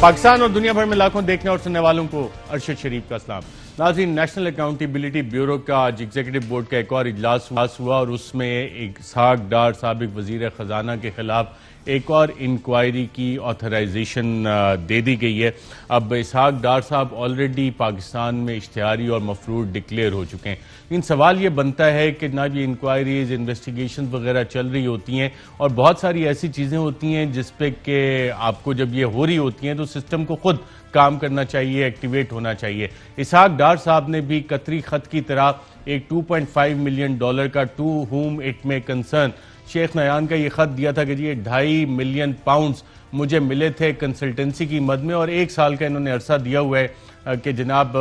پاکستان اور دنیا بھر میں لاکھوں دیکھنے اور سننے والوں کو ارشد شریف کا اسلام۔ ناظرین، نیشنل اکاؤنٹیبلٹی بیورو کا آج ایگزیکٹو بورڈ کا ایک اور اجلاس ہوا اور اس میں اسحاق ڈار سابق وزیر خزانہ کے خلاف ایک اور انکوائری کی آتھرائزیشن دے دی گئی ہے۔ اب اسحاق ڈار صاحب آلریڈی پاکستان میں اشتہاری اور مفروض ڈکلیئر ہو چکے ہیں، لیکن سوال یہ بنتا ہے کہ جناب یہ انکوائریز انویسٹیگیشن وغیرہ چل رہی ہوتی ہیں اور بہت ساری ایسی چیزیں ہوتی ہیں جس پہ کہ آپ کو جب یہ ہو رہی ہوتی ہیں تو سسٹم کو خود کام کرنا چاہیے، ایکٹیویٹ ہونا چاہیے۔ اسحاق ڈار صاحب نے بھی قطری خط کی طرح ایک $2.5 ملین کا ٹو ہوم اٹ میں کنسرن شیخ نہیان کا یہ خط دیا تھا کہ یہ $2.5 ملین مجھے ملے تھے کنسلٹنسی کی مد میں، اور 1 سال کا انہوں نے عرصہ دیا ہوا ہے کہ جناب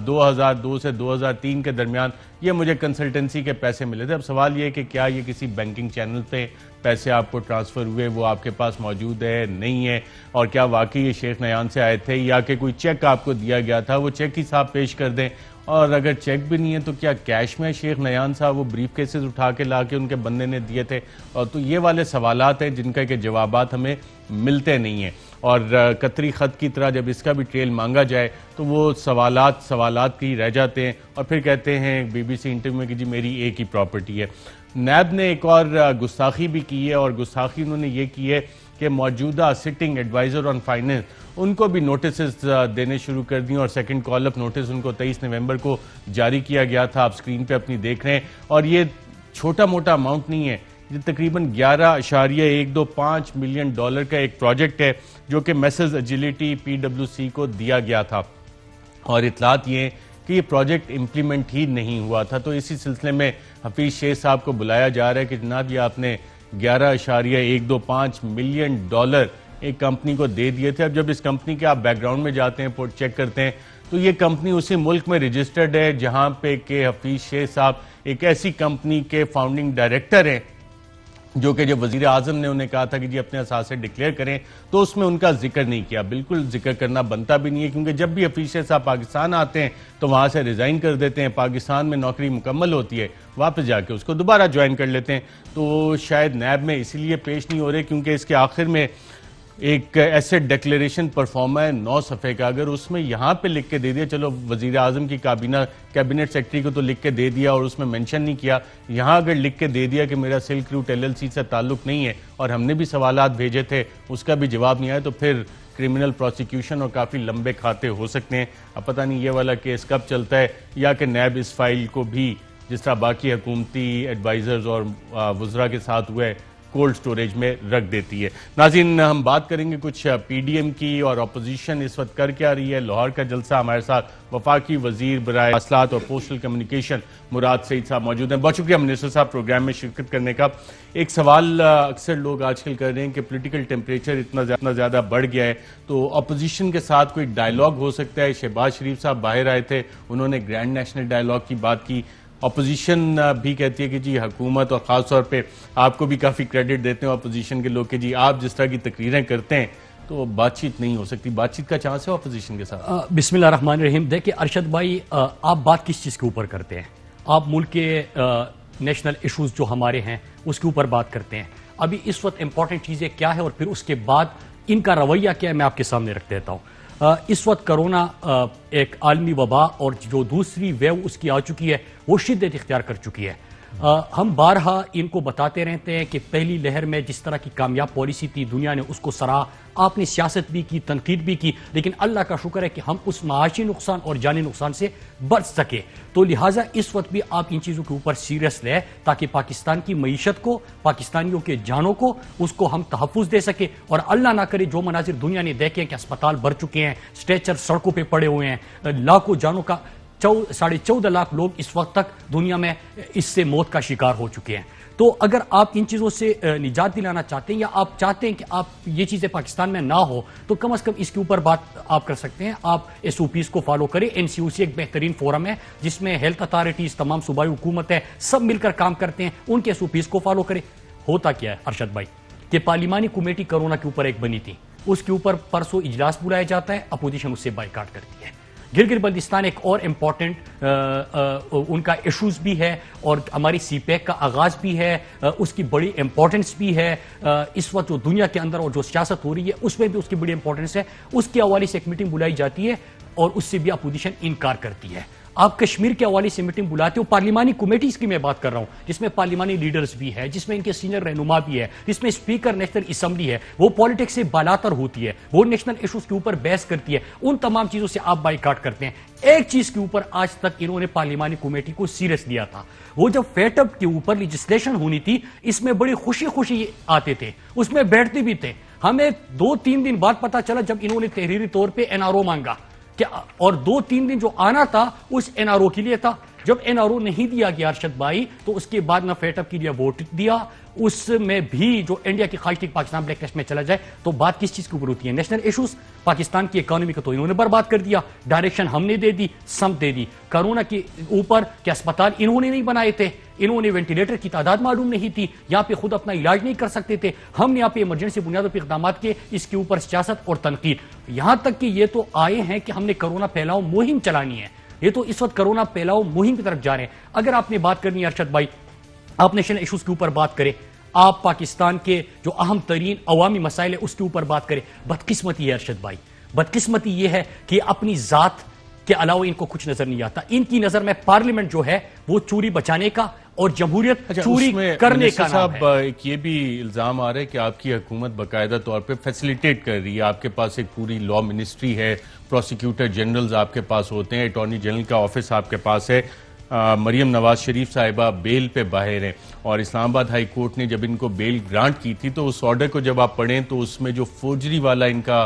2002 سے 2003 کے درمیان یہ مجھے کنسلٹنسی کے پیسے ملے تھے۔ اب سوال یہ ہے کہ کیا یہ کسی بینکنگ چینل پہ پیسے آپ کو ٹرانسفر ہوئے، وہ آپ کے پاس موجود ہے نہیں ہے، اور کیا واقعی یہ شیخ نہیان سے آئے تھے یا کہ کوئی چیک آپ کو دیا گیا تھا، وہ چیک ہی صاحب پیش کر دیں، اور اگر چیک بھی نہیں ہے تو کیا کیش میں شیخ نہیان صاحب وہ بریف کیسز اٹھا کے لا کے ان کے بندے نے دیے تھے، اور تو یہ والے سوالات ہیں جن کا کہ جوابات ہمیں ملتے نہیں ہیں، اور قطری خط کی طرح جب اس کا بھی ٹریل مانگا جائے تو وہ سوالات کی رہ جاتے ہیں، اور پھر کہتے ہیں BBC انٹرویو میں کہ جی میری ایک ہی پراپرٹی ہے۔ نیب نے ایک اور گستاخی بھی کی ہے، اور گستاخی انہوں نے یہ کی ہے کہ موجودہ سٹنگ ایڈوائزر آن فائنینس ان کو بھی نوٹسز دینے شروع کر دیں، اور سیکنڈ کال اپ نوٹس ان کو 23 نومبر کو جاری کیا گیا تھا، آپ سکرین پہ اپنی دیکھ رہے ہیں، اور یہ چھوٹا موٹا اماؤنٹ نہیں ہے، یہ تقریباً $11.125 ملین کا ایک پروجیکٹ ہے جو کہ میسرز اجیلیٹی PwC کو دیا گیا تھا، اور اطلاعات یہ ہیں کہ یہ پروجیکٹ امپلیمنٹ ہی نہیں ہوا تھا۔ تو اسی سلسلے میں حفیظ شیخ صاحب کو بلایا جا رہا ہے کہ جناب یہ آپ نے $11.125 ملین ایک کمپنی کو دے دیے تھے۔ اب جب اس کمپنی کے آپ بیک گراؤنڈ میں جاتے ہیں، چیک کرتے ہیں، تو یہ کمپنی اسی ملک میں رجسٹرڈ ہے جہاں پہ کہ حفیظ شیخ صاحب ایک ایسی کمپنی کے فاؤنڈنگ ڈائریکٹر ہیں جو کہ جب وزیر اعظم نے انہیں کہا تھا کہ جی اپنے اثاثے ڈکلیئر کریں تو اس میں ان کا ذکر نہیں کیا، بالکل ذکر کرنا بنتا بھی نہیں ہے، کیونکہ جب بھی حفیظ شیخ صاحب پاکستان آتے ہیں تو وہاں سے ریزائن کر دیتے ہیں، پاکستان میں نوکری مکمل ہوتی ہے، واپس جا کے اس کو دوبارہ جوائن کر لیتے ہیں۔ تو شاید نیب میں اسی لیے پیش نہیں ہو رہے کیونکہ اس کے آخر میں ایک ایسٹ ڈیکلیریشن پرفارما ہے 9 صفحے کا، اگر اس میں یہاں پہ لکھ کے دے دیا، چلو وزیر اعظم کی کابینٹ سیکرٹری کو تو لکھ کے دے دیا اور اس میں منشن نہیں کیا، یہاں اگر لکھ کے دے دیا کہ میرا سلک روٹ LLC سے تعلق نہیں ہے اور ہم نے بھی سوالات بھیجے تھے اس کا بھی جواب نہیں آیا، تو پھر کرمنل پروسیکیوشن اور کافی لمبے کھاتے ہو سکتے ہیں۔ اب پتہ نہیں یہ والا کیس کب چلتا ہے، یا کہ نیب اس فائل کو بھی جس طرح باقی حکومتی ایڈوائزرز اور وزراء کے ساتھ ہوئے کولڈ سٹوریج میں رکھ دیتی ہے۔ ناظرین، ہم بات کریں گے کچھ PDM کی، اور اپوزیشن اس وقت کر کیا رہی ہے۔ لاہور کا جلسہ، ہمارے ساتھ وفاقی وزیر برائے مواصلات اور پوسٹل کمیونیکیشن مراد سعید صاحب موجود ہیں۔ بہت شکریہ منسٹر صاحب پروگرام میں شرکت کرنے کا۔ ایک سوال اکثر لوگ آج کل کر رہے ہیں کہ پولیٹیکل ٹیمپریچر اتنا زیادہ بڑھ گیا ہے تو اپوزیشن کے ساتھ کوئی ڈائیلاگ ہو سکتا ہے؟ شہباز شریف صاحب باہر آئے تھے، انہوں نے گرینڈ نیشنل ڈائیلاگ کی بات کی، اپوزیشن بھی کہتی ہے کہ جی حکومت، اور خاص طور پہ آپ کو بھی کافی کریڈٹ دیتے ہیں اپوزیشن کے لوگ کہ جی آپ جس طرح کی تقریریں کرتے ہیں تو بات چیت نہیں ہو سکتی، بات چیت کا چانس ہے اپوزیشن کے ساتھ؟ بسم اللہ الرحمن الرحیم۔ دیکھیں ارشد بھائی، آپ بات کس چیز کے اوپر کرتے ہیں؟ آپ ملک کے نیشنل ایشوز جو ہمارے ہیں اس کے اوپر بات کرتے ہیں۔ ابھی اس وقت امپورٹنٹ چیزیں کیا ہے اور پھر اس کے بعد ان کا رویہ کیا ہے میں آپ کے سامنے رکھ دیتا ہوں۔ اس وقت کرونا ایک عالمی وبا اور جو دوسری ویو اس کی آ چکی ہے وہ شدت اختیار کر چکی ہے۔ ہم بارہا ان کو بتاتے رہتے ہیں کہ پہلی لہر میں جس طرح کی کامیاب پالیسی تھی دنیا نے اس کو سراہا، آپ نے سیاست بھی کی، تنقید بھی کی، لیکن اللہ کا شکر ہے کہ ہم اس معاشی نقصان اور جانی نقصان سے بچ سکے۔ تو لہٰذا اس وقت بھی آپ ان چیزوں کے اوپر سیریس لیں تاکہ پاکستان کی معیشت کو، پاکستانیوں کے جانوں کو، اس کو ہم تحفظ دے سکیں، اور اللہ نہ کرے جو مناظر دنیا نے دیکھے کہ اسپتال بھر چکے ہیں، اسٹریچر سڑکوں پہ پڑے ہوئے ہیں، لاکھوں جانوں کا 14.5 لاکھ لوگ اس وقت تک دنیا میں اس سے موت کا شکار ہو چکے ہیں۔ تو اگر آپ ان چیزوں سے نجات دلانا چاہتے ہیں یا آپ چاہتے ہیں کہ آپ یہ چیزیں پاکستان میں نہ ہو تو کم از کم اس کے اوپر بات آپ کر سکتے ہیں۔ آپ SOPs کو فالو کریں۔ NCOC ایک بہترین فورم ہے جس میں ہیلتھ اتھارٹیز، تمام صوبائی حکومت ہے، سب مل کر کام کرتے ہیں، ان کے SOPs کو فالو کریں۔ ہوتا کیا ہے ارشد بھائی کہ پارلیمانی کمیٹی کرونا کے اوپر ایک بنی تھی، اس کے اوپر پرسوں اجلاس بلایا جاتا ہے، اپوزیشن اس سے بائیکاٹ کرتی ہے۔ گلگت بلتستان ایک اور امپورٹنٹ ان کا ایشوز بھی ہے اور ہماری سی پیک کا آغاز بھی ہے, اس کی بڑی امپورٹنس بھی ہے. اس وقت جو دنیا کے اندر اور جو سیاست ہو رہی ہے اس میں بھی اس کی بڑی امپورٹنس ہے. اس کے حوالے سے ایک میٹنگ بلائی جاتی ہے اور اس سے بھی اپوزیشن انکار کرتی ہے. آپ کشمیر کے حوالے سے میٹنگ بلاتے ہو, پارلیمانی کمیٹیز کی میں بات کر رہا ہوں, جس میں پارلیمانی لیڈرز بھی ہے, جس میں ان کے سینئر رہنما بھی ہے, جس میں اسپیکر نیشنل اسمبلی ہے, وہ پالیٹکس سے بالاتر ہوتی ہے, وہ نیشنل ایشوز کے اوپر بحث کرتی ہے. ان تمام چیزوں سے آپ بائیکاٹ کرتے ہیں. ایک چیز کے اوپر آج تک انہوں نے پارلیمانی کمیٹی کو سیریس لیا تھا, وہ جب فیٹ اپ کے اوپر لیجسلیشن ہونی تھی, اس میں بڑی خوشی خوشی آتے تھے, اس میں بیٹھتے بھی تھے. ہمیں 2-3 دن بعد پتا چلا جب انہوں نے تحریری طور پہ NRO مانگا, اور 2-3 دن جو آنا تھا اس NRO کے لیے تھا. جب NRO نہیں دیا گیا ارشد بھائی, تو اس کے بعد نہ فیٹ اپ کے لیے ووٹ دیا, اس میں بھی جو انڈیا کی خواہش تھی پاکستان بلیک لسٹ میں چلا جائے. تو بات کس چیز کے اوپر ہوتی ہے؟ National issues. پاکستان کی اکانومی کو تو انہوں نے برباد کر دیا, ڈائریکشن ہم نے دے دی, سمت دے دی. کرونا کے اوپر کہ اسپتال انہوں نے نہیں بنائے تھے, انہوں نے وینٹیلیٹر کی تعداد معلوم نہیں تھی, یہاں پہ خود اپنا علاج نہیں کر سکتے تھے, ہم نے یہاں پہ ایمرجنسی بنیادوں پہ اقدامات کے, اس کے اوپر سیاست اور تنقید. یہاں تک کہ یہ تو آئے ہیں کہ ہم نے کرونا پھیلاؤ مہم چلانی ہے. یہ تو اس وقت کرونا پھیلاؤ مہم کی طرف جا رہے ہیں. اگر آپ نے بات کرنی ہے ارشد بھائی, آپ نیشنل ایشوز کے اوپر بات کریں, آپ پاکستان کے جو اہم ترین عوامی مسائل ہے اس کے اوپر بات کریں. بدقسمتی ہے ارشد بھائی, بدقسمتی یہ ہے کہ اپنی ذات کے علاوہ ان کو کچھ نظر نہیں آتا. ان کی نظر میں پارلیمنٹ جو ہے وہ چوری بچانے کا اور جمہوریت چوری کرنے کا نام ہے. ایک یہ بھی الزام آ رہا ہے کہ آپ کی حکومت باقاعدہ طور پہ فیسیلیٹیٹ کر رہی ہے. آپ کے پاس ایک پوری لا منسٹری ہے, پروسیکیوٹر جنرلز آپ کے پاس ہوتے ہیں, اٹارنی جنرل کا آفس آپ کے پاس ہے. مریم نواز شریف صاحبہ بیل پہ باہر ہیں, اور اسلام آباد ہائی کورٹ نے جب ان کو بیل گرانٹ کی تھی تو اس آرڈر کو جب آپ پڑھیں تو اس میں جو فورجری والا ان کا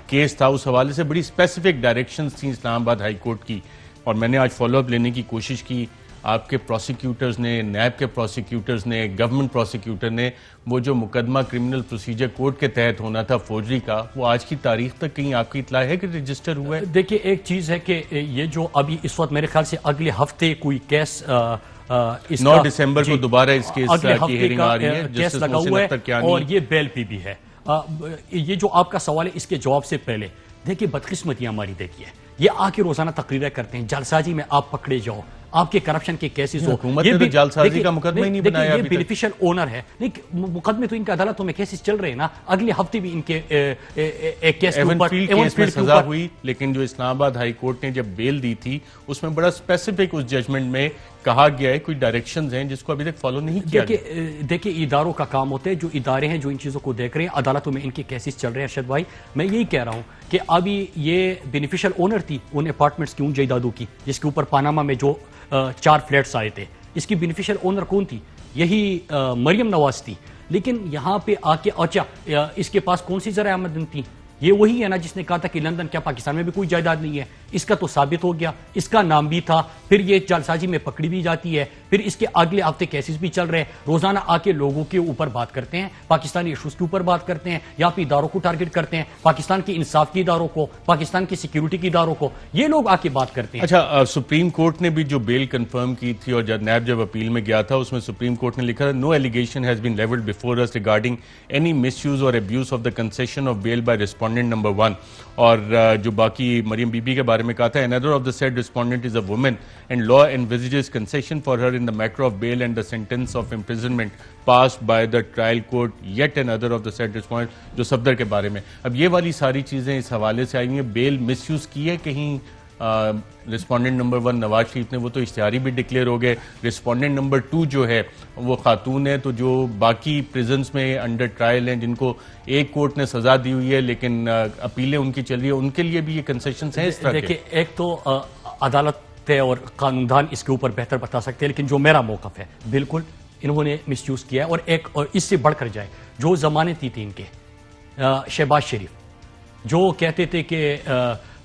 کیس تھا اس حوالے سے بڑی اسپیسیفک ڈائریکشنز تھیں اسلام آباد ہائی کورٹ کی. اور میں نے آج فالو اپ لینے کی کوشش کی, آپ کے پروسیکیوٹرز نے, نیب کے پروسیکیوٹرز نے, گورنمنٹ پروسیکیوٹر نے, وہ جو مقدمہ کرمنل پروسیجر کوڈ کے تحت ہونا تھا فورجری کا, وہ آج کی تاریخ تک کہیں آپ کی اطلاع ہے کہ رجسٹر ہوا ہے؟ دیکھیے ایک چیز ہے کہ یہ جو ابھی اس وقت میرے خیال سے اگلے ہفتے کوئی کیس 9 دسمبر کو دوبارہ اس کیس کی ہیرنگ آ رہی ہے, کیس لگا ہوا ہے اور یہ بیل پہ بھی ہے. یہ جو آپ کا سوال ہے اس کے جواب سے پہلے دیکھیے بدقسمتی ہماری دیکھیے, یہ آ کے روزانہ تقریریں کرتے ہیں, جلسازی میں آپ پکڑے جاؤ, آپ کے کرپشن کے کیسز ہو. حکومت نے تو جعلسازی کا مقدمہ ہی نہیں بنایا ابھی تک. یہ بینیفیشل اونر ہے, مقدمے تو ان کے عدالتوں میں کیسز چل رہے ہیں نا. اگلے ہفتے بھی ان کے ایک کیس میں سزا ہوئی, لیکن جو اسلام آباد ہائی کورٹ نے جب بیل دی تھی اس میں بڑا اسپیسیفک اس ججمنٹ میں کہا گیا ہے کوئی ڈائریکشنز ہیں جس کو ابھی تک فالو نہیں کیا گیا. دیکھیے اداروں کا کام ہوتا ہے, جو ادارے ہیں جو ان چیزوں کو دیکھ رہے ہیں, عدالتوں میں ان کے کیسز چل رہے ہیں. ارشد بھائی میں یہی کہہ رہا ہوں کہ ابھی یہ بینیفیشل اونر تھی ان اپارٹمنٹس کی, ان جائیدادوں کی, جس کے اوپر پاناما میں جو 4 فلیٹس آئے تھے, اس کی بینیفیشل اونر کون تھی؟ یہی مریم نواز تھی. لیکن یہاں پہ آ کے اچھا اس کے پاس کون سی ذرائع آمدن تھی؟ یہ وہی ہے نا جس نے کہا تھا کہ لندن کیا پاکستان میں بھی کوئی جائیداد نہیں ہے. اس کا تو ثابت ہو گیا, اس کا نام بھی تھا, پھر یہ جعلسازی میں پکڑی بھی جاتی ہے, پھر اس کے اگلے ہفتے کیسز بھی چل رہے ہیں. روزانہ آ کے لوگوں کے اوپر بات کرتے ہیں, پاکستانی ایشوز کے اوپر بات کرتے ہیں, یا پھر اداروں کو ٹارگٹ کرتے ہیں, پاکستان کے انصاف کے اداروں کو, پاکستان کی سیکیورٹی کے اداروں کو, یہ لوگ آ کے بات کرتے ہیں. اچھا, سپریم کورٹ نے بھی جو بیل کنفرم کی تھی اور جب نیب جب اپیل میں گیا تھا اس میں سپریم کورٹ نے لکھا تھا, no allegation has been levelled before us regarding any misuse اور abuse of the concession of bail by respondent number 1. اور جو باقی مریم بی بی کے بارے میں کہا تھا, another of the said respondent is a woman and law envisages concession for her in the matter of bail and the sentence of imprisonment passed by the trial court. Yet another of the said respondent جو صفدر کے بارے میں. اب یہ والی ساری چیزیں اس حوالے سے آئی ہیں, بیل مس یوز کی ہے کہیں رسپونڈنٹ نمبر 1 نواز شریف نے, وہ تو اشتہاری بھی ڈکلیئر ہو گئے. رسپونڈنٹ نمبر 2 جو ہے وہ خاتون ہے, تو جو باقی پریزنس میں انڈر ٹرائل ہیں جن کو ایک کورٹ نے سزا دی ہوئی ہے لیکن اپیلیں ان کی چل رہی ہے, ان کے لیے بھی یہ کنسیشنز ہیں اس طرح کے؟ دیکھیں ایک تو عدالت اور قانون دان اس کے اوپر بہتر بتا سکتے ہیں, لیکن جو میرا موقف ہے بالکل انہوں نے مس یوز کیا ہے. اور ایک اور اس سے بڑھ کر جائے, جو ضمانتی تھی ان کے شہباز شریف جو کہتے تھے کہ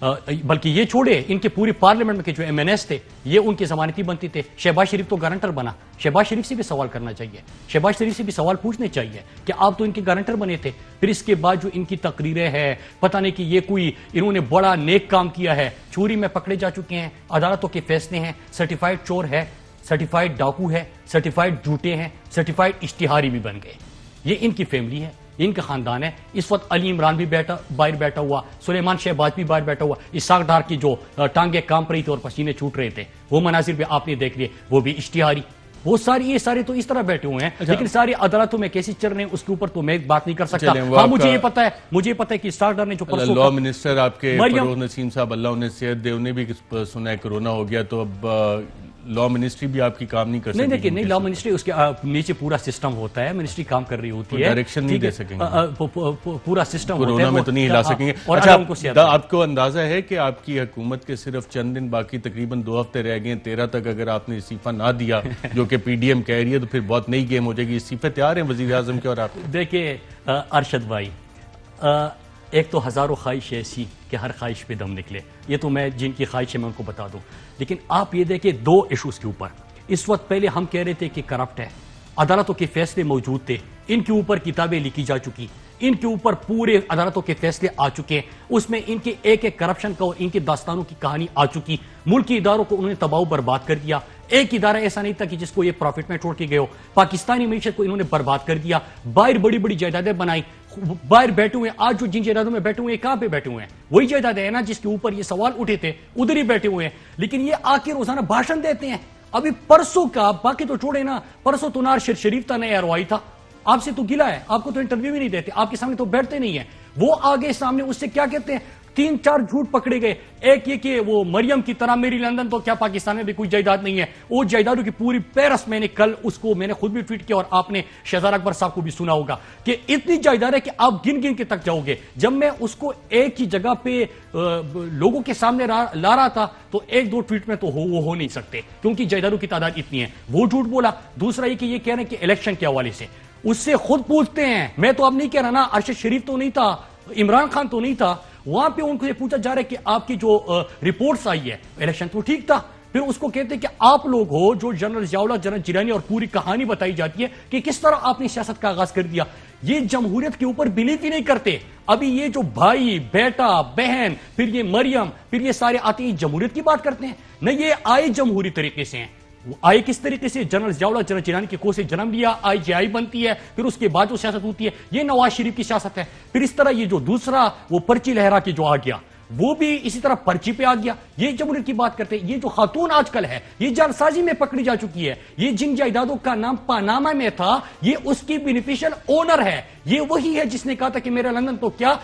بلکہ یہ چھوڑے ان کے پوری پارلیمنٹ میں کے جو MNS تھے یہ ان کی ضمانتی بنتی تھے. شہباز شریف تو گارنٹر بنا, شہباز شریف سے بھی سوال کرنا چاہیے, شہباز شریف سے بھی سوال پوچھنے چاہیے کہ آپ تو ان کے گارنٹر بنے تھے. پھر اس کے بعد جو ان کی تقریریں ہیں, پتہ نہیں کہ یہ کوئی انہوں نے بڑا نیک کام کیا ہے, چوری میں پکڑے جا چکے ہیں, عدالتوں کے فیصلے ہیں, سرٹیفائیڈ چور ہے, سرٹیفائیڈ ڈاکو ہے, سرٹیفائیڈ جھوٹے ہیں, سرٹیفائیڈ اشتہاری بھی بن گئے. یہ ان کی فیملی ہے, ان کا خاندان ہے. اس وقت علی عمران بھی باہر بیٹھا ہوا, سلیمان شہباز بھی باہر بیٹھا ہوا, اسحاق ڈار کی جو ٹانگیں کانپ رہی تھی اور پسینے چھوٹ رہے تھے, وہ مناظر بھی آپ نے دیکھ لیے, وہ بھی اشتہاری. وہ یہ سارے تو اس طرح بیٹھے ہوئے ہیں, لیکن ساری عدالتوں میں کیسے چل رہے ہیں اس کے اوپر تو میں بات نہیں کر سکتا. ہاں مجھے یہ پتا ہے کہ اسحاق ڈار نے جو پرسوں لا منسٹر آپ کے فروغ نسیم صاحب, اللہ انہیں صحت دے, انہیں بھی سنا ہے کرونا ہو گیا, تو اب لا منسٹری بھی آپ کی کام نہیں کر سکتی. نہیں دیکھیں, نہیں لا منسٹری اس کے نیچے پورا سسٹم ہوتا ہے, منسٹری کام کر رہی ہوتی ہے, ڈائریکشن نہیں دے سکیں گے, پورا سسٹم ہوتا ہے, کورونا میں تو نہیں ہلا سکیں گے. اچھا, آپ کو اندازہ ہے کہ آپ کی حکومت کے صرف چند دن باقی, تقریباً 2 ہفتے رہ گئے ہیں, 13 تک اگر آپ نے استعفیٰ نہ دیا جو کہ پی ڈی ایم کہہ رہی ہے, تو پھر بہت نئی گیم ہو جائے گی. استعفے تیار ہیں وزیر اعظم کے اور آپ؟ دیکھیں ارشد بھائی, ایک تو ہزاروں خواہش ایسی کہ ہر خواہش پہ دم نکلے, یہ تو میں جن کی خواہش ہے میں ان کو بتا دوں. لیکن آپ یہ دیکھیں 2 ایشوز کے اوپر, اس وقت پہلے ہم کہہ رہے تھے کہ کرپٹ ہے, عدالتوں کے فیصلے موجود تھے, ان کے اوپر کتابیں لکھی جا چکی, ان کے اوپر پورے عدالتوں کے فیصلے آ چکے ہیں, اس میں ان کے ایک کرپشن کا اور ان کے داستانوں کی کہانی آ چکی. ملکی اداروں کو انہوں نے تباہ و برباد کر دیا. ایک ادارہ ایسا نہیں تھا کہ جس کو یہ پروفٹ میں چھوڑ کے گئے ہو. پاکستانی معیشت کو انہوں نے برباد کر دیا, باہر بڑی بڑی جائیدادیں بنائی, باہر بیٹھے ہوئے ہیں. آج جو جن جائیدادوں میں بیٹھے ہوئے ہیں, کہاں پہ بیٹھے ہوئے ہیں؟ وہی جائیدادیں ہیں نا جس کے اوپر یہ سوال اٹھے تھے, ادھر ہی بیٹھے ہوئے ہیں. لیکن یہ آ کے روزانہ بھاشن دیتے ہیں. ابھی پرسوں کا, باقی تو چھوڑے نا, پرسوں تو نار شریف تھا, نیا روائی تھا, آپ سے تو گلا ہے, آپ کو تو انٹرویو بھی نہیں دیتے, آپ کے سامنے تو بیٹھتے نہیں ہیں. وہ آگے سامنے اس سے کیا کہتے ہیں, 3-4 جھوٹ پکڑے گئے. ایک یہ کہ وہ مریم کی طرح میری لندن تو کیا پاکستان میں بھی کوئی جائیداد نہیں ہے. وہ جائیدادوں کی پوری پیرس میں نے کل اس کو میں نے خود بھی ٹویٹ کیا, اور آپ نے شہزاد اکبر صاحب کو بھی سنا ہوگا کہ اتنی جائیداد ہے کہ آپ گن گن کے تک جاؤ گے. جب میں اس کو ایک ہی جگہ پہ لوگوں کے سامنے لا رہا تھا تو 1-2 ٹویٹ میں تو وہ ہو نہیں سکتے, کیونکہ جائیدادوں کی تعداد اتنی ہے. وہ جھوٹ بولا. دوسرا یہ کہ یہ کہہ رہے ہیں کہ الیکشن کے حوالے سے اس سے خود پوچھتے ہیں, میں تو اب نہیں کہہ رہا نا, ارشد شریف تو نہیں تھا, عمران خان تو نہیں تھا, وہاں پہ ان کو یہ پوچھا جا رہا ہے کہ آپ کی جو رپورٹس آئی ہے, الیکشن تو ٹھیک تھا. پھر اس کو کہتے ہیں کہ آپ لوگ ہو جو جنرل ضیاء الحق, جنرل جیلانی, اور پوری کہانی بتائی جاتی ہے کہ کس طرح آپ نے سیاست کا آغاز کر دیا. یہ جمہوریت کے اوپر بلیو ہی نہیں کرتے. ابھی یہ جو بھائی, بیٹا, بہن, پھر یہ مریم, پھر یہ سارے آتے ہیں جمہوریت کی بات کرتے ہیں. نہ یہ آئے جمہوری طریقے سے ہیں. آئے کس طریقے سے, جنرل ضیاء الحق, جنرل جیلانی کے کو سے جنم لیا, IGI بنتی ہے, پھر اس کے بعد جو سیاست ہوتی ہے یہ نواز شریف کی سیاست ہے. پھر اس طرح یہ جو دوسرا وہ پرچی لہرا کے جو آ گیا, وہ بھی اسی طرح پرچی پہ آ گیا. یہ جمہوریت کی بات کرتے ہیں. یہ جو خاتون آج کل ہے یہ جعل سازی میں پکڑی جا چکی ہے. یہ جن جائیدادوں کا نام پاناما میں تھا یہ اس کی بینیفیشل اونر ہے. یہ وہی ہے جس نے کہا تھا کہ میرا لندن تو کیا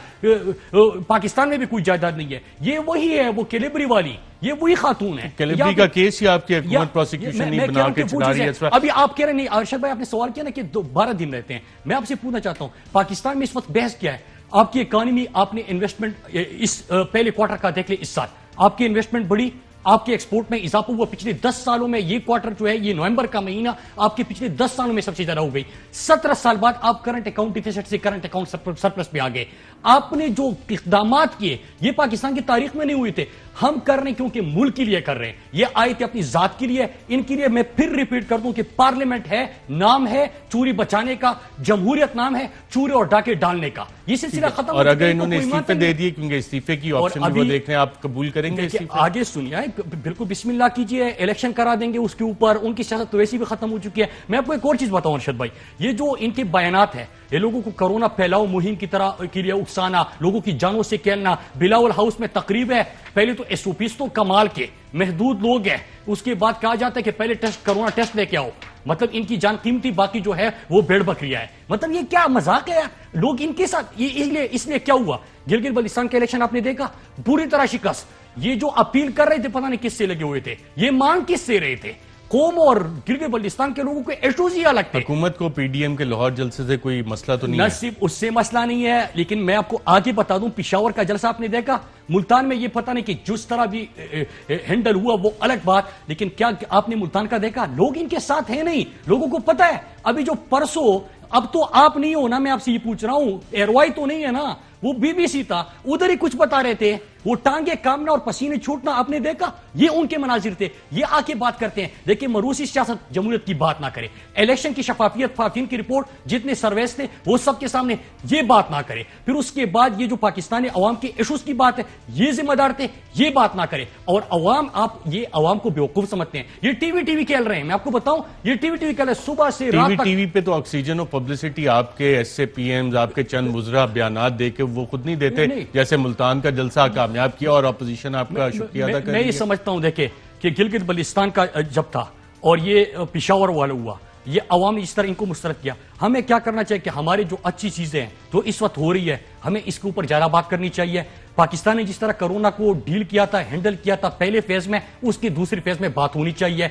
پاکستان میں بھی کوئی جائیداد نہیں ہے. یہ وہی ہے, وہ کیلیبری والی, یہ وہی خاتون ہے. کیلیبری کا کیس ہی آپ کی حکومت پروسیکیوشن نہیں بنا کے چلا رہی ہے. ابھی آپ کہہ رہے نہیں, ارشد بھائی آپ نے سوال کیا نا کہ 12 دن رہتے ہیں. میں آپ سے پوچھنا چاہتا ہوں پاکستان میں اس وقت بحث کیا ہے؟ آپ کی اکانومی, آپ نے انویسٹمنٹ اس پہلے کوارٹر کا دیکھ لیں, اس سال آپ کی انویسٹمنٹ بڑی, آپ کے ایکسپورٹ میں اضافہ ہوا. پچھلے 10 سالوں میں یہ کوارٹر جو ہے, یہ نومبر کا مہینہ آپ کے پچھلے 10 سالوں میں سب سے زیادہ ہو گئی. 17 سال بعد آپ کرنٹ اکاؤنٹ ڈیفیسٹ سے کرنٹ اکاؤنٹ سرپلس پہ آ گئے. آپ نے جو اقدامات کیے یہ پاکستان کی تاریخ میں نہیں ہوئے تھے. ہم کر رہے ہیں کیونکہ ملک کے لیے کر رہے ہیں. یہ آئے تھے اپنی ذات کے لیے, ان کے لیے. میں پھر ریپیٹ کر دوں کہ پارلیمنٹ ہے, نام ہے چوری بچانے کا, جمہوریت نام ہے چورے اور ڈاکے ڈالنے کا. یہ سلسلہ ختم. اور اگر انہوں نے استعفے دے دیے, کیونکہ استعفے کی آپشن بھی وہ دیکھ رہے ہیں, آپ قبول کریں گے استعفے؟ آگے سنیے, بالکل بسم اللہ کیجئے, الیکشن کرا دیں گے اس کے اوپر. ان کی سیاست تو ویسی بھی ختم ہو چکی ہے. میں آپ کو ایک اور چیز بتاؤں ارشد بھائی, یہ جو ان کے بیانات ہیں, یہ لوگوں کو کرونا پھیلاؤ مہم کی طرح کے لیے اکسانا, لوگوں کی جانوں سے کھیلنا. بلاول ہاؤس میں تقریب ہے, پہلے تو SOPs تو کمال کے, محدود لوگ ہیں, اس کے بعد کہا جاتا ہے کہ پہلے کرونا ٹیسٹ لے کے آؤ. مطلب ان کی جان قیمتی, باقی جو ہے وہ بھیڑ بکریاں ہے. مطلب یہ کیا مذاق ہے لوگ ان کے ساتھ. یہ اس لیے کیا ہوا, گلگت بلتستان کے الیکشن آپ نے دیکھا, پوری طرح شکست. یہ جو اپیل کر رہے تھے پتہ نہیں کس سے لگے ہوئے تھے, یہ مانگ کس سے رہے تھے. قوم اور گلگت بلتستان کے لوگوں کے ایشوز ہی الگ تھے. حکومت کو پی ڈی ایم کے لاہور جلسے سے کوئی مسئلہ تو نہیں ہے؟ صرف اس سے مسئلہ نہیں ہے, لیکن میں آپ کو آگے بتا دوں, پشاور کا جلسہ آپ نے دیکھا, ملتان میں یہ پتہ نہیں کہ جس طرح بھی ہینڈل ہوا وہ الگ بات, لیکن کیا آپ نے ملتان کا دیکھا؟ لوگ ان کے ساتھ ہیں نہیں, لوگوں کو پتہ ہے. ابھی جو پرسوں, اب تو آپ نہیں ہو نا, میں آپ سے یہ پوچھ رہا ہوں, ایروائی تو نہیں ہے نا, وہ BBC تھا, ادھر ہی کچھ بتا رہے تھے وہ ٹانگے کامنا اور پسینے چھوٹنا آپ نے دیکھا، یہ ان کے مناظر تھے. یہ آ کے بات کرتے ہیں. دیکھیں مروسی سیاست جمہوریت کی بات نہ کرے، الیکشن کی شفافیت فاتین کی رپورٹ جتنے سرویز تھے وہ سب کے سامنے، یہ بات نہ کرے. پھر اس کے بعد یہ جو پاکستانی عوام کے ایشوز کی بات ہے، یہ ذمہ دار تھے، یہ بات نہ کرے. اور عوام، آپ یہ عوام کو بیوقوف سمجھتے ہیں. یہ ٹی وی کھیل رہے ہیں. میں آپ کو بتاؤں یہ ٹی وی کھیل رہے ہیں صبح سے رات تک. ٹی وی پہ تو آکسیجن اور پبلسٹی آپ کے ایس اے پی ایمز، آپ کے چند مضرہ بیانات دے کے وہ خود نہیں دیتے. جیسے ملتان کا جلسہ کامیاب کیا اور اپوزیشن آپ کا شکریہ ادا کر رہی ہے. میں یہ سمجھتا ہوں دیکھیں کہ گلگت بلتستان کا جب تھا اور یہ پشاور والا ہوا، یہ عوام نے اس طرح ان کو مسترد کیا. ہمیں کیا کرنا چاہیے کہ ہمارے جو اچھی چیزیں ہیں جو اس وقت ہو رہی ہے، ہمیں اس کے اوپر زیادہ بات کرنی چاہیے. پاکستان نے جس طرح کرونا کو ڈیل کیا تھا، ہینڈل کیا تھا پہلے فیز میں، اس کی دوسری فیز میں بات ہونی چاہیے.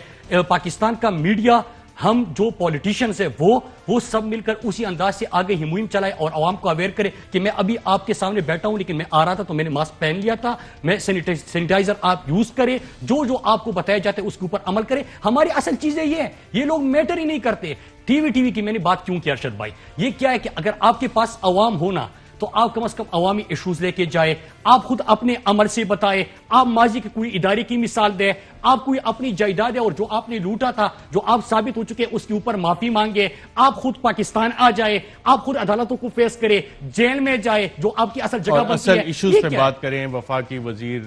پاکستان کا میڈیا، ہم جو پولیٹیشینز ہیں وہ سب مل کر اسی انداز سے آگے ہی مہم چلائے اور عوام کو اویئر کرے کہ میں ابھی آپ کے سامنے بیٹھا ہوں لیکن میں آ رہا تھا تو میں نے ماسک پہن لیا تھا. میں سینیٹائزر آپ یوز کرے، جو آپ کو بتایا جاتا ہے اس کے اوپر عمل کرے. ہماری اصل چیزیں یہ ہیں، یہ لوگ میٹر ہی نہیں کرتے. ٹی وی کی میں نے بات کیوں کی ارشد بھائی؟ یہ کیا ہے کہ اگر آپ کے پاس عوام ہونا تو آپ کم از کم عوامی ایشوز لے کے جائے، آپ خود اپنے عمل سے بتائے، آپ ماضی کے کوئی ادارے کی مثال دیں، آپ کوئی اپنی جائیداد ہے اور جو آپ نے لوٹا تھا، جو آپ ثابت ہو چکے اس کے اوپر معافی مانگے. آپ خود پاکستان آ جائے، آپ خود عدالتوں کو فیس کرے، جیل میں جائے جو آپ کی اصل جگہ بنتی ہے. ایشوز پہ بات کریں. وفاقی وزیر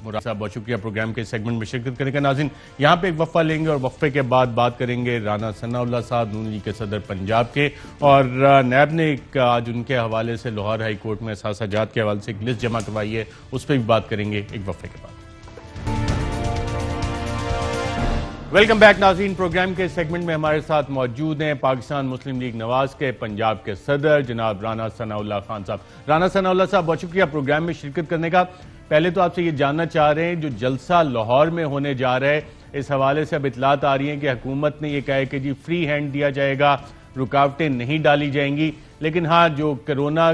مراد صاحب بہت شکریہ پروگرام کے سیگمنٹ میں شرکت کرنے کا. ناظرین یہاں پہ ایک وقفہ لیں گے اور وقفے کے بعد بات کریں گے رانا ثناء اللہ صاحب، نون لیگ کے صدر پنجاب کے، اور نیب نے آج ان کے حوالے سے لاہور ہائی کورٹ میں اثاثہ جات کے حوالے سے ایک لسٹ جمع کروائی ہے، اس پہ بھی بات کریں گے ایک وقفے کے بعد. ویلکم بیک ناظرین. پروگرام کے سیگمنٹ میں ہمارے ساتھ موجود ہیں پاکستان مسلم لیگ نواز کے پنجاب کے صدر جناب رانا ثناء اللہ خان صاحب. رانا ثناء اللہ صاحب بہت شکریہ پروگرام میں شرکت کرنے کا. پہلے تو آپ سے یہ جاننا چاہ رہے ہیں جو جلسہ لاہور میں ہونے جا رہا ہے، اس حوالے سے اب اطلاعات آ رہی ہیں کہ حکومت نے یہ کہا ہے کہ جی فری ہینڈ دیا جائے گا، رکاوٹیں نہیں ڈالی جائیں گی، لیکن ہاں جو کرونا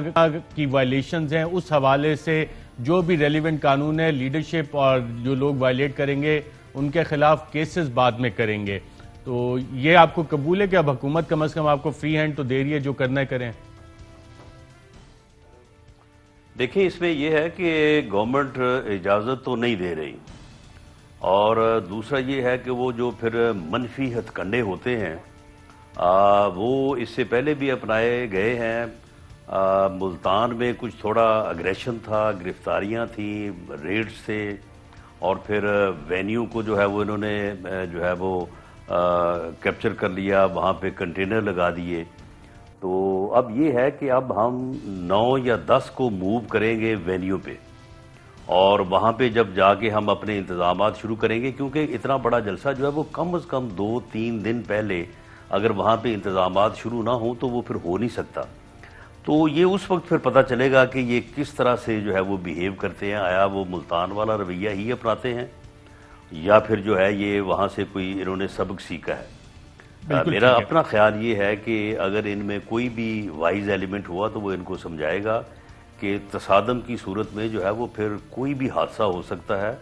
کی وائلیشنز ہیں اس حوالے سے جو بھی ریلیونٹ قانون ہے، لیڈرشپ اور جو لوگ وائلیٹ کریں گے ان کے خلاف کیسز بعد میں کریں گے. تو یہ آپ کو قبول ہے کہ اب حکومت کم از کم آپ کو فری ہینڈ تو دے رہی ہے، جو کرنا ہے کریں؟ دیکھیں اس میں یہ ہے کہ گورنمنٹ اجازت تو نہیں دے رہی، اور دوسرا یہ ہے کہ وہ جو پھر منفی ہتھ کنڈے ہوتے ہیں وہ اس سے پہلے بھی اپنائے گئے ہیں. ملتان میں کچھ تھوڑا اگریشن تھا، گرفتاریاں تھیں، ریڈز تھے، اور پھر وینیو کو جو ہے وہ انہوں نے جو ہے وہ کیپچر کر لیا، وہاں پہ کنٹینر لگا دیے. تو اب یہ ہے کہ اب ہم 9 یا 10 کو موو کریں گے وینیو پہ، اور وہاں پہ جب جا کے ہم اپنے انتظامات شروع کریں گے، کیونکہ اتنا بڑا جلسہ جو ہے وہ کم از کم 2-3 دن پہلے اگر وہاں پہ انتظامات شروع نہ ہوں تو وہ پھر ہو نہیں سکتا. تو یہ اس وقت پھر پتہ چلے گا کہ یہ کس طرح سے جو ہے وہ بیہیو کرتے ہیں. آیا وہ ملتان والا رویہ ہی اپناتے ہیں یا پھر جو ہے یہ وہاں سے کوئی انہوں نے سبق سیکھا ہے. میرا اپنا خیال یہ ہے کہ اگر ان میں کوئی بھی وائز ایلیمنٹ ہوا تو وہ ان کو سمجھائے گا کہ تصادم کی صورت میں جو ہے وہ پھر کوئی بھی حادثہ ہو سکتا ہے،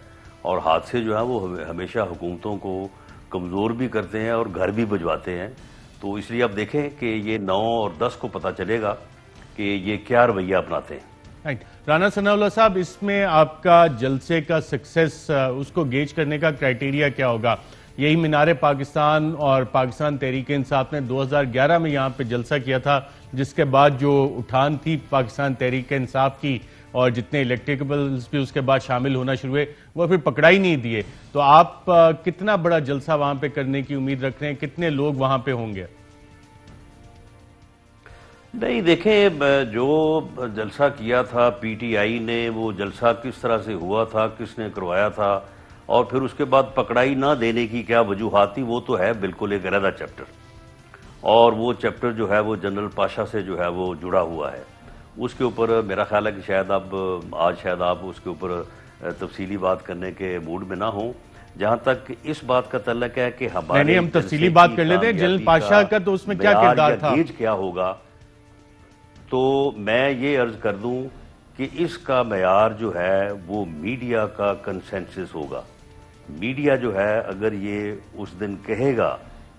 اور حادثے جو ہیں وہ ہمیشہ حکومتوں کو کمزور بھی کرتے ہیں اور گھر بھی بجواتے ہیں. تو اس لیے اب دیکھیں کہ یہ 9 اور 10 کو پتہ چلے گا کہ یہ کیا رویہ اپناتے ہیں. رانا ثناء اللہ صاحب، اس میں آپ کا جلسے کا سکسیس اس کو گیج کرنے کا کرائیٹیریا کیا ہوگا؟ یہی مینار پاکستان اور پاکستان تحریک انصاف نے 2011 میں یہاں پہ جلسہ کیا تھا، جس کے بعد جو اٹھان تھی پاکستان تحریک انصاف کی اور جتنے الیکٹیبلز بھی اس کے بعد شامل ہونا شروع ہوئے وہ پھر پکڑائی نہیں دیے. تو آپ کتنا بڑا جلسہ وہاں پہ کرنے کی امید رکھ رہے ہیں؟ کتنے لوگ وہاں پہ ہوں گے؟ نہیں دیکھیں، جو جلسہ کیا تھا پی ٹی آئی نے، وہ جلسہ کس طرح سے ہوا تھا، کس نے کروایا تھا، اور پھر اس کے بعد پکڑائی نہ دینے کی کیا وجوہات تھی، وہ تو ہے بالکل ایک علیحدہ چیپٹر. اور وہ چیپٹر جو ہے وہ جنرل پاشا سے جو ہے وہ جڑا ہوا ہے. اس کے اوپر میرا خیال ہے کہ شاید آپ اس کے اوپر تفصیلی بات کرنے کے موڈ میں نہ ہوں. جہاں تک اس بات کا تعلق ہے کہ ہمارے ہم تفصیلی بات کر لیتے ہیں جنرل پاشا کا، تو اس میں کیا کردار تھا، کیا ہوگا، تو میں یہ عرض کر دوں کہ اس کا معیار جو ہے وہ میڈیا کا کنسنسس ہوگا. میڈیا جو ہے اگر یہ اس دن کہے گا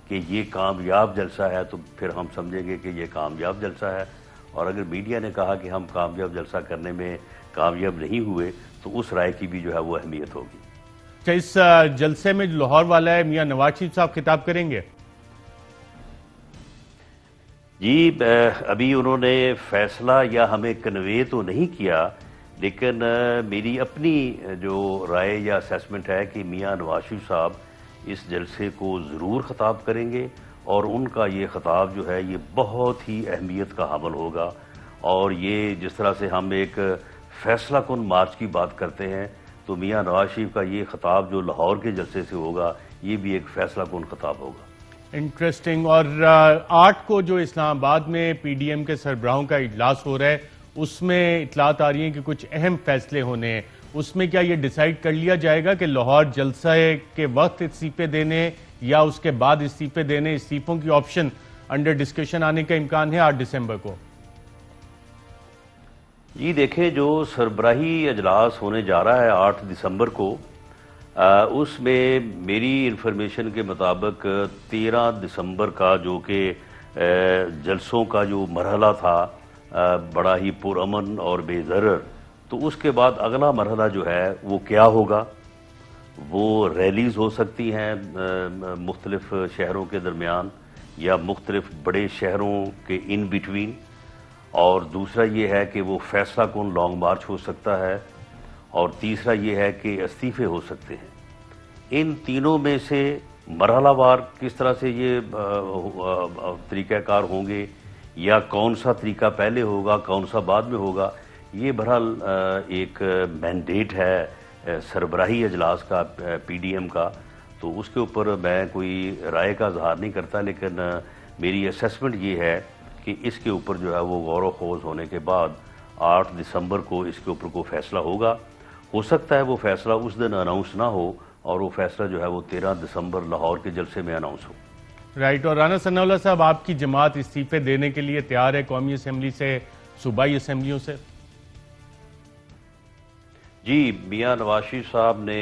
کہ یہ کامیاب جلسہ ہے تو پھر ہم سمجھیں گے کہ یہ کامیاب جلسہ ہے، اور اگر میڈیا نے کہا کہ ہم کامیاب جلسہ کرنے میں کامیاب نہیں ہوئے تو اس رائے کی بھی جو ہے وہ اہمیت ہوگی۔ اچھا، اس جلسے میں جو لاہور والا ہے میاں نواز شریف صاحب خطاب کریں گے؟ جی ابھی انہوں نے فیصلہ یا ہمیں کنوے تو نہیں کیا، لیکن میری اپنی جو رائے یا اسیسمنٹ ہے کہ میاں نواز شریف صاحب اس جلسے کو ضرور خطاب کریں گے، اور ان کا یہ خطاب جو ہے یہ بہت ہی اہمیت کا حامل ہوگا، اور یہ جس طرح سے ہم ایک فیصلہ کن مارچ کی بات کرتے ہیں، تو میاں نواز شریف کا یہ خطاب جو لاہور کے جلسے سے ہوگا یہ بھی ایک فیصلہ کن خطاب ہوگا۔ انٹرسٹنگ۔ اور 8 کو جو اسلام آباد میں پی ڈی ایم کے سربراہوں کا اجلاس ہو رہا ہے، اس میں اطلاعات آ رہی ہیں کہ کچھ اہم فیصلے ہونے ہیں، اس میں کیا یہ ڈیسائیڈ کر لیا جائے گا کہ لاہور جلسہ کے وقت استعفے دینے یا اس کے بعد استعفے دینے، استعفوں کی آپشن انڈر ڈسکشن آنے کا امکان ہے 8 دسمبر کو؟ جی دیکھیں، جو سربراہی اجلاس ہونے جا رہا ہے 8 دسمبر کو، اس میں میری انفارمیشن کے مطابق 13 دسمبر کا جو کہ جلسوں کا جو مرحلہ تھا بڑا ہی پرامن اور بے ضرر، تو اس کے بعد اگلا مرحلہ جو ہے وہ کیا ہوگا؟ وہ ریلیز ہو سکتی ہیں مختلف شہروں کے درمیان یا مختلف بڑے شہروں کے ان بٹوین، اور دوسرا یہ ہے کہ وہ فیصلہ کن لانگ مارچ ہو سکتا ہے، اور تیسرا یہ ہے کہ استعفے ہو سکتے ہیں۔ ان تینوں میں سے مرحلہ وار کس طرح سے یہ طریقہ کار ہوں گے، یا کون سا طریقہ پہلے ہوگا کون سا بعد میں ہوگا، یہ بہرحال ایک مینڈیٹ ہے سربراہی اجلاس کا پی ڈی ایم کا، تو اس کے اوپر میں کوئی رائے کا اظہار نہیں کرتا، لیکن میری اسیسمنٹ یہ ہے کہ اس کے اوپر جو ہے وہ غور و خوض ہونے کے بعد 8 دسمبر کو اس کے اوپر کوئی فیصلہ ہوگا۔ ہو سکتا ہے وہ فیصلہ اس دن اناؤنس نہ ہو، اور وہ فیصلہ جو ہے وہ 13 دسمبر لاہور کے جلسے میں اناؤنس ہو۔ رائٹ۔ اور رانا ثناء اللہ صاحب، آپ کی جماعت استعفے دینے کے لیے تیار ہے قومی اسمبلی سے، صوبائی اسمبلیوں سے؟ جی، میاں نواز شریف صاحب نے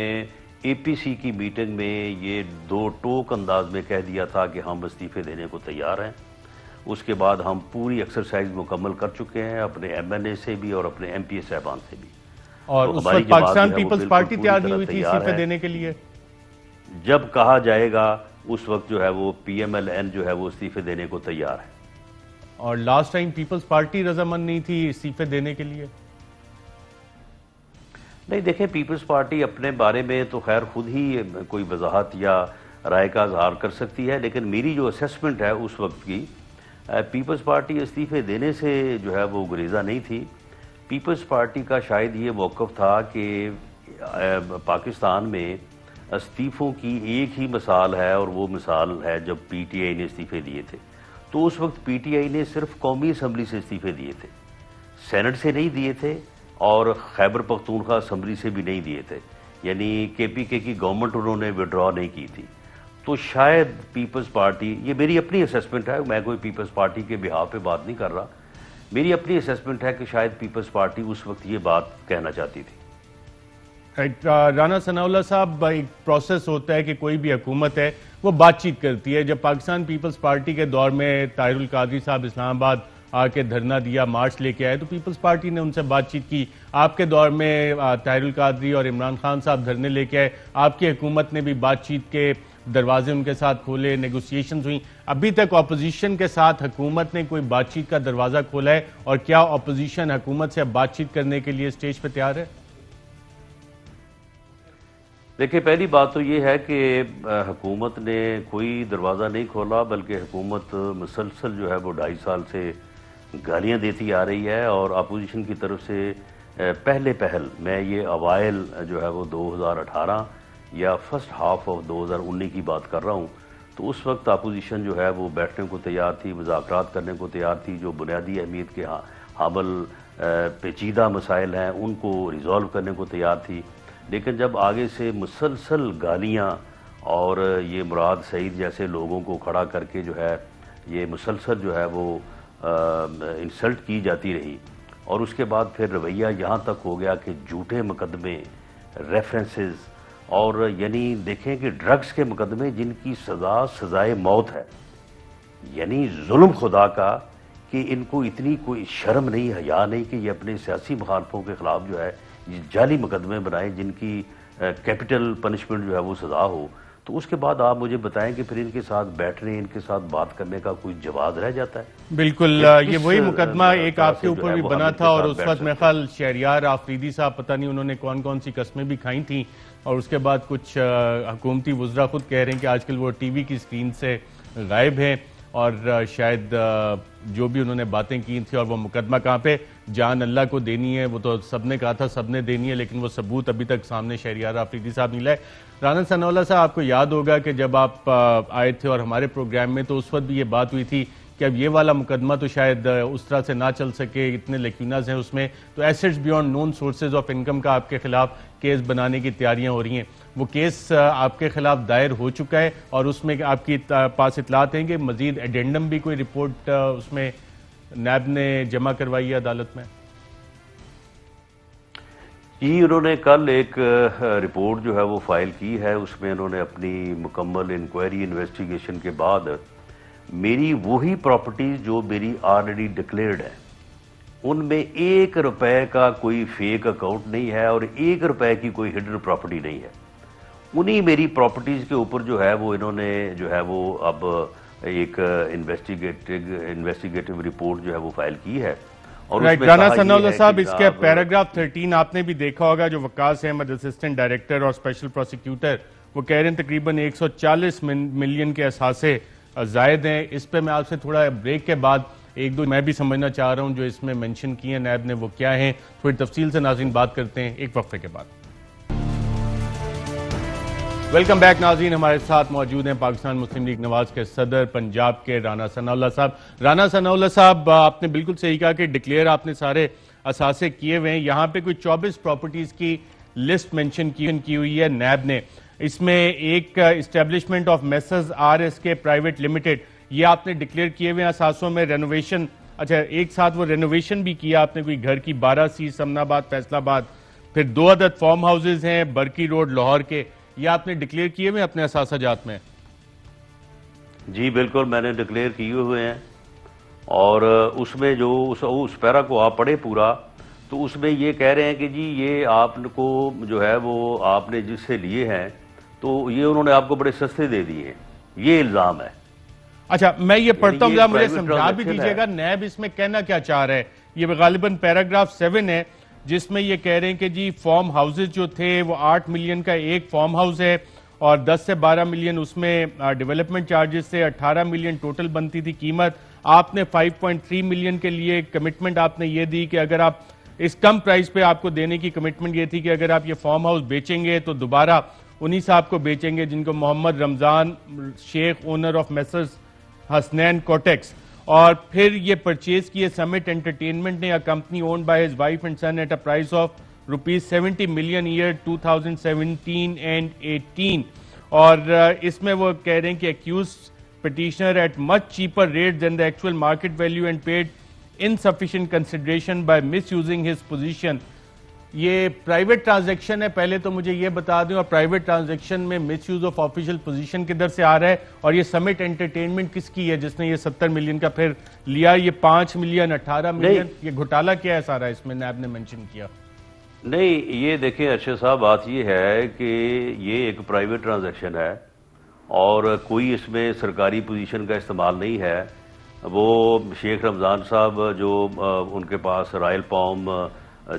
اے پی سی کی میٹنگ میں یہ 2 ٹوک انداز میں کہہ دیا تھا کہ ہم استعفے دینے کو تیار ہیں۔ اس کے بعد ہم پوری ایکسرسائز مکمل کر چکے ہیں، اپنے ایم این اے سے بھی اور اپنے ایم پی اے صاحبان سے بھی۔ اور اس وقت پاکستان پیپلز پارٹی تیار نہیں ہوئی تھی استعفے دینے کے لیے؟ جب کہا جائے گا اس وقت جو ہے وہ پی ایم ایل این جو ہے وہ استعفے دینے کو تیار ہے۔ اور لاسٹ ٹائم پیپلز پارٹی رضامند نہیں تھی استعفے دینے کے لیے؟ نہیں، دیکھیں، پیپلز پارٹی اپنے بارے میں تو خیر خود ہی کوئی وضاحت یا رائے کا اظہار کر سکتی ہے، لیکن میری جو اسیسمنٹ ہے اس وقت کی، پیپلز پارٹی استعفے دینے سے جو ہے وہ گریزہ نہیں تھی۔ پیپلز پارٹی کا شاید یہ موقف تھا کہ پاکستان میں استعفوں کی ایک ہی مثال ہے، اور وہ مثال ہے جب پی ٹی آئی نے استعفے دیے تھے، تو اس وقت پی ٹی آئی نے صرف قومی اسمبلی سے استعفے دیے تھے، سینٹ سے نہیں دیے تھے، اور خیبر پختونخوا اسمبلی سے بھی نہیں دیے تھے، یعنی کے پی کے کی گورنمنٹ انہوں نے وڈرا نہیں کی تھی۔ تو شاید پیپلز پارٹی، یہ میری اپنی اسیسمنٹ ہے، میں کوئی پیپلز پارٹی کے بہاف پہ بات نہیں کر رہا، میری اپنی اسیسمنٹ ہے کہ شاید پیپلز پارٹی اس وقت یہ بات کہنا چاہتی تھی۔ رانا ثناء اللہ صاحب، ایک پروسیس ہوتا ہے کہ کوئی بھی حکومت ہے وہ بات چیت کرتی ہے۔ جب پاکستان پیپلز پارٹی کے دور میں طاہر القادری صاحب اسلام آباد آ کے دھرنا دیا، مارچ لے کے آئے، تو پیپلز پارٹی نے ان سے بات چیت کی۔ آپ کے دور میں طاہر القادری اور عمران خان صاحب دھرنے لے کے آئے، آپ کی حکومت نے بھی بات چیت کے دروازے ان کے ساتھ کھولے، نیگوسیشنز ہوئیں۔ ابھی تک اپوزیشن کے ساتھ حکومت نے کوئی بات چیت کا دروازہ کھولا ہے، اور کیا اپوزیشن حکومت سے بات چیت کرنے کے لیے اسٹیج پہ تیار ہے؟ دیکھیں، پہلی بات تو یہ ہے کہ حکومت نے کوئی دروازہ نہیں کھولا، بلکہ حکومت مسلسل جو ہے وہ 2.5 سال سے گالیاں دیتی آ رہی ہے، اور اپوزیشن کی طرف سے پہل میں یہ اوائل جو ہے وہ 2018 یا فرسٹ ہاف آف 2019 کی بات کر رہا ہوں، تو اس وقت اپوزیشن جو ہے وہ بیٹھنے کو تیار تھی، مذاکرات کرنے کو تیار تھی، جو بنیادی اہمیت کے حامل پیچیدہ مسائل ہیں ان کو ریزالو کرنے کو تیار تھی۔ لیکن جب آگے سے مسلسل گالیاں اور یہ مراد سعید جیسے لوگوں کو کھڑا کر کے جو ہے یہ مسلسل جو ہے وہ انسلٹ کی جاتی رہی، اور اس کے بعد پھر رویہ یہاں تک ہو گیا کہ جھوٹے مقدمے، ریفرنسز، اور یعنی دیکھیں کہ ڈرگز کے مقدمے جن کی سزائے موت ہے، یعنی ظلم خدا کا کہ ان کو اتنی کوئی شرم نہیں، حیا نہیں کہ یہ اپنے سیاسی مخالفوں کے خلاف جو ہے جعلی مقدمے بنائیں جن کی کیپٹل پنشمنٹ جو ہے وہ سزا ہو، تو اس کے بعد آپ مجھے بتائیں کہ پھر ان کے ساتھ بیٹھنے، ان کے ساتھ بات کرنے کا کوئی جواز رہ جاتا ہے؟ بالکل، یہ وہی مقدمہ ایک آپ کے اوپر بھی بنا تھا، اور اس وقت میرے خیال شہریار آفریدی صاحب پتہ نہیں انہوں نے کون کون سی قسمیں بھی کھائی تھیں، اور اس کے بعد کچھ حکومتی وزراء خود کہہ رہے ہیں کہ آج کل وہ ٹی وی کی سکرین سے غائب ہیں، اور شاید جو بھی انہوں نے باتیں کی تھیں، اور وہ مقدمہ کہاں پہ جان اللہ کو دینی ہے، وہ تو سب نے کہا تھا سب نے دینی ہے، لیکن وہ ثبوت ابھی تک سامنے شہریار آفریدی صاحب نہیں لائے۔ رانا ثناء اللہ صاحب، آپ کو یاد ہوگا کہ جب آپ آئے تھے اور ہمارے پروگرام میں، تو اس وقت بھی یہ بات ہوئی تھی کہ اب یہ والا مقدمہ تو شاید اس طرح سے نہ چل سکے، اتنے لیکونز ہیں اس میں، تو assets beyond known sources of income کا آپ کے خلاف کیس بنانے کی تیاریاں ہو رہی ہیں۔ وہ کیس آپ کے خلاف دائر ہو چکا ہے، اور اس میں آپ کی پاس اطلاعات ہیں کہ مزید ایڈینڈم بھی کوئی رپورٹ اس میں نیب نے جمع کروائی ہے عدالت میں؟ جی، انہوں نے کل ایک رپورٹ جو ہے وہ فائل کی ہے، اس میں انہوں نے اپنی مکمل انکوائری انویسٹیگیشن کے بعد میری وہی پراپرٹیز جو میری آلریڈی ڈکلیئرڈ ہے، ان میں 1 روپے کا کوئی فیک اکاؤنٹ نہیں ہے، اور 1 روپے کی کوئی ہڈن پراپرٹی نہیں ہے۔ انہی میری پراپرٹیز کے اوپر جو ہے وہ انہوں نے جو ہے وہ اب ایک انویسٹیگیٹو رپورٹ جو ہے وہ فائل کی ہے، اور اس میں رانا ثناء اللہ صاحب، اس کے پیراگراف 13 آپ نے بھی دیکھا ہوگا، جو وقاص احمد اسسٹنٹ ڈائریکٹر اور اسپیشل پروسیکیوٹر، وہ کہہ رہے ہیں تقریباً 140 ملین کے اثاثے زائد ہیں۔ اس پہ میں آپ سے تھوڑا بریک کے بعد ایک دو میں بھی سمجھنا چاہ رہا ہوں جو اس میں منشن کی ہیں نیب نے، وہ کیا ہیں، تھوڑی تفصیل سے ناظرین بات کرتے ہیں ایک وقفے کے بعد۔ ویلکم بیک ناظرین، ہمارے ساتھ موجود ہیں پاکستان مسلم لیگ نواز کے صدر پنجاب کے رانا ثناء اللہ صاحب۔ رانا ثناء اللہ صاحب، آپ نے بالکل صحیح کہا کہ ڈکلیئر آپ نے سارے اثاثے کیے ہوئے ہیں، یہاں پہ کوئی 24 پراپرٹیز کی لسٹ منشن کی ہوئی ہے نیب نے۔ اس میں ایک establishment of messrs R S کے پرائیویٹ لمیٹڈ، یہ آپ نے ڈکلیئر کیے ہوئے ہیں اثاثوں میں رینوویشن، اچھا ایک ساتھ وہ رینوویشن بھی کیا آپ نے کوئی گھر کی 12C سمن آباد فیصل آباد، پھر 2 عدد فارم ہاؤسز ہیں برکی روڈ لاہور کے، یہ آپ نے ڈکلیئر کیے ہوئے اپنے اثاثہ جات میں؟ جی بالکل، میں نے ڈکلیئر کیے ہوئے ہیں، اور اس میں جو اس پیرا کو آپ پڑھے پورا، تو اس میں یہ کہہ رہے ہیں کہ جی یہ آپ کو جو ہے وہ آپ نے جس سے لیے ہیں تو یہ انہوں نے آپ کو بڑے سستے دے دیے ہیں، یہ الزام ہے۔ اچھا میں یہ پڑھتا ہوں، مجھے سمجھا بھی دیجیے گا نیب اس میں کہنا کیا چاہ رہا ہے۔ یہ غالباً پیراگراف 7 ہے، جس میں یہ کہہ رہے ہیں کہ جی فارم ہاؤسز جو تھے وہ 8 ملین کا ایک فارم ہاؤس ہے، اور 10 سے 12 ملین اس میں ڈیولپمنٹ چارجز سے 18 ملین ٹوٹل بنتی تھی قیمت۔ آپ نے 5.3 ملین کے لیے کمٹمنٹ آپ نے یہ دی کہ اگر آپ اس کم پرائز پہ آپ کو دینے کی کمٹمنٹ یہ تھی کہ اگر آپ یہ فارم ہاؤس بیچیں گے تو دوبارہ انہی صاحب کو بیچیں گے جن کو Muhammad Ramzan Sheikh owner of messrs Hasnain Cotex, اور پھر یہ پرچیز کیے سمٹ انٹرٹینمنٹ نے، company owned by his wife and son at a price of ₹70 million year 2017 and 18، اور اس میں وہ کہہ رہے ہیں کہ accused petitioner at much cheaper rate than the actual market value and paid insufficient consideration by misusing his position۔ یہ private transaction ہے، پہلے تو مجھے یہ بتا دیں، اور پرائیویٹ ٹرانزیکشن میں مس یوز آف آفیشیل پوزیشن کدھر سے آ رہا ہے، اور یہ سمٹ انٹرٹینمنٹ کس کی ہے جس نے یہ 70 ملین کا پھر لیا، یہ 5 ملین 18 ملین، یہ گھٹالہ کیا ہے سارا اس میں نیب نے منشن کیا؟ نہیں، یہ دیکھیں ارشد صاحب، بات یہ ہے کہ یہ ایک پرائیویٹ ٹرانزیکشن ہے، اور کوئی اس میں سرکاری پوزیشن کا استعمال نہیں ہے۔ وہ شیخ رمضان صاحب جو ان کے پاس رائل پالم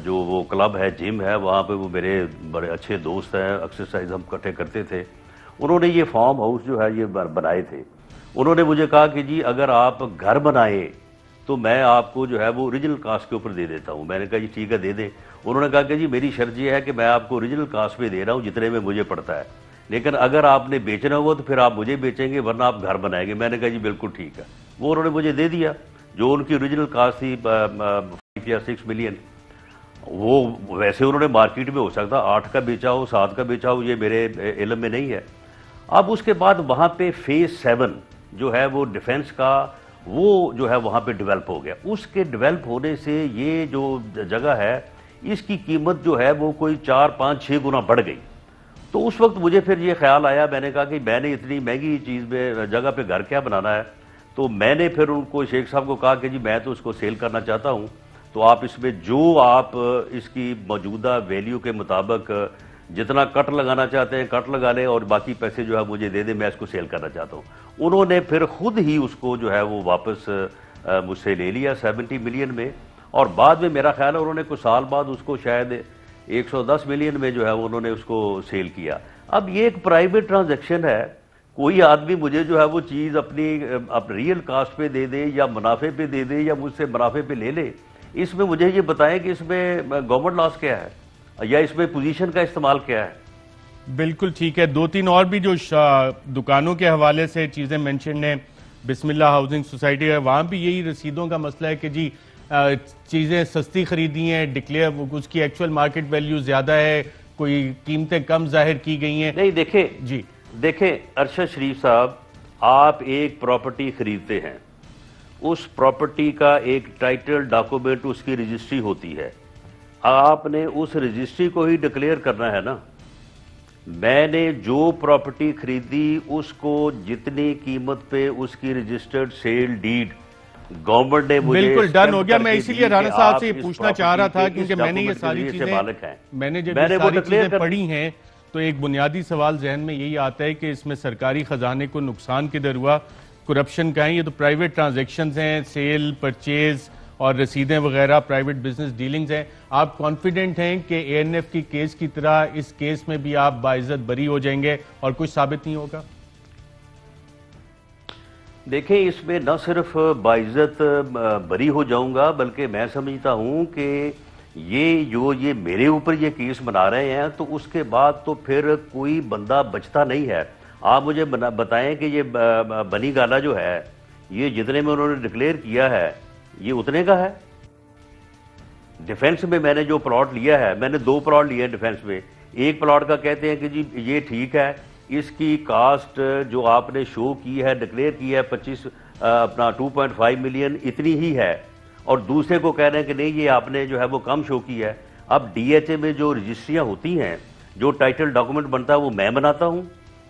جو وہ کلب ہے، جم ہے، وہاں پہ وہ میرے بڑے اچھے دوست ہیں، ایکسرسائز ہم اکٹھے کرتے تھے، انہوں نے یہ فارم ہاؤس جو ہے یہ بنائے تھے۔ انہوں نے مجھے کہا کہ جی اگر آپ گھر بنائیں تو میں آپ کو جو ہے وہ اوریجنل کاسٹ کے اوپر دے دیتا ہوں۔ میں نے کہا جی ٹھیک ہے دے دیں۔ انہوں نے کہا کہ جی میری شرط یہ ہے کہ میں آپ کو اوریجنل کاسٹ پہ دے رہا ہوں جتنے میں مجھے پڑتا ہے، لیکن اگر آپ نے بیچنا ہوا تو پھر آپ مجھے بیچیں گے، ورنہ آپ گھر بنائیں گے۔ میں نے کہا جی بالکل ٹھیک ہے۔ وہ انہوں نے مجھے دے دیا، جو ان کی اوریجنل کاسٹ تھی 5 یا 6 ملین۔ وہ ویسے انہوں نے مارکیٹ میں ہو سکتا 8 کا بیچا ہو، 7 کا بیچا ہو، یہ میرے علم میں نہیں ہے۔ اب اس کے بعد وہاں پہ فیز 7 جو ہے وہ ڈیفنس کا، وہ جو ہے وہاں پہ ڈیولپ ہو گیا۔ اس کے ڈیولپ ہونے سے یہ جو جگہ ہے اس کی قیمت جو ہے وہ کوئی 4 5 6 گنا بڑھ گئی۔ تو اس وقت مجھے پھر یہ خیال آیا، میں نے کہا کہ میں نے اتنی مہنگی چیز میں جگہ پہ گھر کیا بنانا ہے، تو میں نے پھر ان کو شیخ صاحب کو کہا کہ جی میں تو اس کو سیل کرنا چاہتا ہوں۔ تو آپ اس میں جو آپ اس کی موجودہ ویلیو کے مطابق جتنا کٹ لگانا چاہتے ہیں کٹ لگا لیں، اور باقی پیسے جو ہے مجھے دے دیں، میں اس کو سیل کرنا چاہتا ہوں۔ انہوں نے پھر خود ہی اس کو جو ہے وہ واپس مجھ سے لے لیا 70 ملین میں، اور بعد میں میرا خیال ہے انہوں نے کچھ سال بعد اس کو شاید 110 ملین میں جو ہے انہوں نے اس کو سیل کیا۔ اب یہ ایک پرائیویٹ ٹرانزیکشن ہے، کوئی آدمی مجھے جو ہے وہ چیز اپنی ریئل کاسٹ پہ دے دے یا منافع پہ دے دے یا مجھ سے منافع پہ لے لے، اس میں مجھے یہ بتائیں کہ اس میں گورنمنٹ لاس کیا ہے یا اس میں پوزیشن کا استعمال کیا ہے؟ بالکل ٹھیک ہے۔ دو تین اور بھی جو دکانوں کے حوالے سے چیزیں مینشن ہیں، بسم اللہ ہاؤسنگ سوسائٹی ہے، وہاں بھی یہی رسیدوں کا مسئلہ ہے کہ جی چیزیں سستی خریدی ہیں، ڈکلیئر اس کی ایکچوئل مارکیٹ ویلیو زیادہ ہے، کوئی قیمتیں کم ظاہر کی گئی ہیں۔ نہیں دیکھیں جی دیکھیں ارشد شریف صاحب، آپ ایک پراپرٹی خریدتے ہیں، اس پراپرٹی کا ایک ٹائٹل ڈاکومنٹ، اس کی رجسٹری ہوتی ہے، آپ نے اس رجسٹری کو ہی ڈکلیئر کرنا ہے نا۔ میں نے جو پراپرٹی خریدی اس کو جتنی قیمت پہ اس کی رجسٹرڈ سیل ڈیڈ گورنمنٹ نے مجھے بالکل ڈن ہو گیا۔ میں کر کے اسی لیے دی رانا کہ صاحب آپ سے یہ اس پوچھنا چاہ رہا تھا، پراپرٹی کے کیونکہ اس میں نے یہ ڈاکومنٹ ساری کے ذریعے سے چیزیں مالک ہیں۔ میں نے جب میں یہ نے وہ ساری ڈکلیئر چیزیں کر پڑھی ہیں تو ایک بنیادی سوال ذہن میں یہی آتا ہے کہ اس میں سرکاری خزانے کو نقصان کدھر ہوا، کرپشن کا ہے؟ یہ تو پرائیویٹ ٹرانزیکشنز ہیں، سیل پرچیز اور رسیدیں وغیرہ پرائیویٹ بزنس ڈیلنگز ہیں۔ آپ کانفیڈنٹ ہیں کہ اے این ایف کی کیس کی طرح اس کیس میں بھی آپ باعزت بری ہو جائیں گے اور کچھ ثابت نہیں ہوگا؟ دیکھیں اس میں نہ صرف باعزت بری ہو جاؤں گا، بلکہ میں سمجھتا ہوں کہ یہ میرے اوپر یہ کیس بنا رہے ہیں تو اس کے بعد تو پھر کوئی بندہ بچتا نہیں ہے۔ آپ مجھے بتائیں کہ یہ بنی گالا جو ہے، یہ جتنے میں انہوں نے ڈکلیئر کیا ہے یہ اتنے کا ہے؟ ڈیفنس میں نے جو پلاٹ لیا ہے، میں نے 2 پلاٹ لیے ہیں ڈیفنس میں، ایک پلاٹ کا کہتے ہیں کہ جی یہ ٹھیک ہے، اس کی کاسٹ جو آپ نے شو کی ہے، ڈکلیئر کی ہے 2.5 ملین اتنی ہی ہے، اور دوسرے کو کہہ رہے ہیں کہ نہیں یہ آپ نے جو ہے وہ کم شو کی ہے۔ اب ڈی ایچ اے میں جو رجسٹریاں ہوتی ہیں، جو ٹائٹل ڈاکومنٹ بنتا ہے وہ میں بناتا ہوں،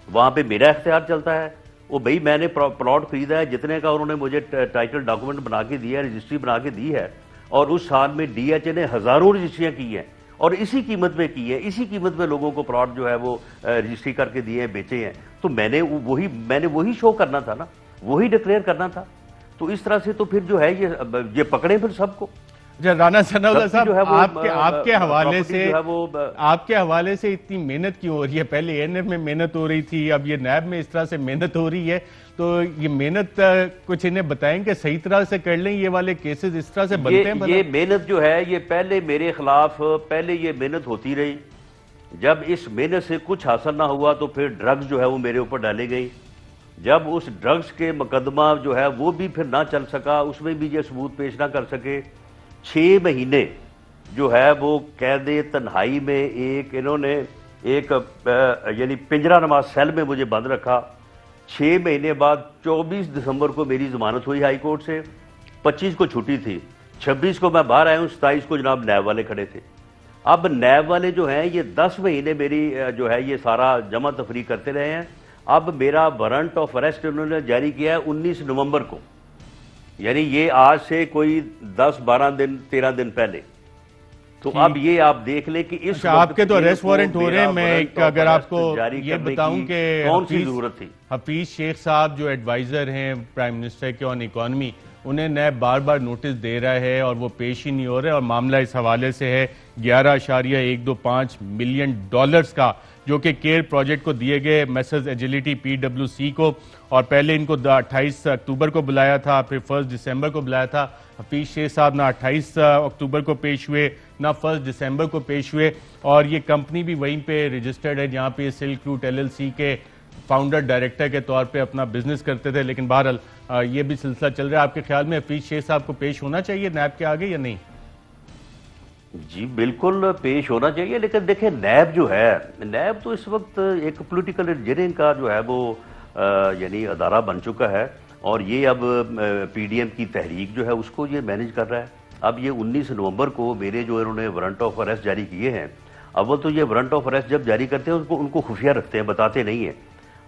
وہاں پہ میرا اختیار چلتا ہے۔ وہ بھئی میں نے پلاٹ خریدا ہے جتنے کا انہوں نے مجھے ٹائٹل ڈاکومنٹ بنا کے دیا ہے، رجسٹری بنا کے دی ہے، اور اس سال میں ڈی ایچ اے نے ہزاروں رجسٹریاں کی ہیں اور اسی قیمت میں کی ہے، اسی قیمت میں لوگوں کو پلاٹ جو ہے وہ رجسٹری کر کے دیے ہیں، بیچے ہیں، تو میں نے وہی شو کرنا تھا نا، وہی ڈکلیئر کرنا تھا۔ تو اس طرح سے تو پھر جو ہے یہ پکڑیں پھر سب کو۔ رانا ثناء اللہ صاحب، جو ہے وہ آپ کے حوالے property سے جو ہے وہ آپ کے حوالے سے اتنی محنت کیوں ہو رہی ہے؟ پہلے اے این ایف میں محنت ہو رہی تھی، اب یہ نیب میں اس طرح سے محنت ہو رہی ہے، تو یہ محنت کچھ انہیں بتائیں کہ صحیح طرح سے کر لیں، یہ والے کیسز اس طرح سے بنتے ہیں؟ یہ محنت جو ہے یہ پہلے میرے خلاف یہ محنت ہوتی رہی، جب اس محنت سے کچھ حاصل نہ ہوا تو پھر ڈرگز جو ہے وہ میرے اوپر ڈالے گئی، جب اس ڈرگز کے مقدمہ جو ہے وہ بھی پھر نہ چل سکا، اس میں بھی یہ ثبوت پیش نہ کر سکے، 6 مہینے جو ہے وہ قید تنہائی میں انہوں نے ایک یعنی پنجرہ نما سیل میں مجھے بند رکھا۔ 6 مہینے بعد 24 دسمبر کو میری ضمانت ہوئی ہائی کورٹ سے، 25 کو چھٹی تھی، 26 کو میں باہر آیا ہوں، 27 کو جناب نیب والے کھڑے تھے۔ اب نیب والے جو ہیں یہ 10 مہینے میری جو ہے یہ سارا جمع تفریح کرتے رہے ہیں۔ اب میرا وارنٹ آف اریسٹ انہوں نے جاری کیا ہے 19 نومبر کو، یعنی یہ آج سے کوئی 10 12 دن 13 دن پہلے۔ تو اب یہ آپ دیکھ لیں کہ اس آپ کے تو اریسٹ وارنٹ ہو رہے ہیں۔ میں اگر آپ کو یہ بتاؤں کہ کون سی ضرورت تھی؟ حفیظ شیخ صاحب جو ایڈوائزر ہیں پرائم منسٹر کے آن اکانومی، انہیں نیب بار بار نوٹس دے رہا ہے اور وہ پیش ہی نہیں ہو رہے، اور معاملہ اس حوالے سے ہے 11.125 ملین ڈالرز کا، جو کہ کیئر پروجیکٹ کو دیے گئے میسرز ایجیلیٹی PWC کو، اور پہلے ان کو 28 اکتوبر کو بلایا تھا، پھر 1 دسمبر کو بلایا تھا۔ حفیظ شیخ صاحب نہ 28 اکتوبر کو پیش ہوئے نہ 1 دسمبر کو پیش ہوئے، اور یہ کمپنی بھی وہیں پہ رجسٹرڈ ہے جہاں پہ سلک روٹ LLC کے فاؤنڈر ڈائریکٹر کے طور پہ اپنا بزنس کرتے تھے۔ لیکن بہرحال یہ بھی سلسلہ چل رہا ہے۔ آپ کے خیال میں حفیظ شیخ صاحب کو پیش ہونا چاہیے نیب کے آگے یا نہیں؟ جی بالکل پیش ہونا چاہیے، لیکن دیکھیں نیب جو ہے، نیب تو اس وقت ایک پولیٹیکل انجینئرنگ کا جو ہے وہ یعنی ادارہ بن چکا ہے، اور یہ اب PDM کی تحریک جو ہے اس کو یہ مینیج کر رہا ہے۔ اب یہ 19 نومبر کو میرے جو انہوں نے وارنٹ آف اریسٹ جاری کیے ہیں، اول تو یہ وارنٹ آف اریسٹ جب جاری کرتے ہیں ان کو خفیہ رکھتے ہیں، بتاتے نہیں ہیں،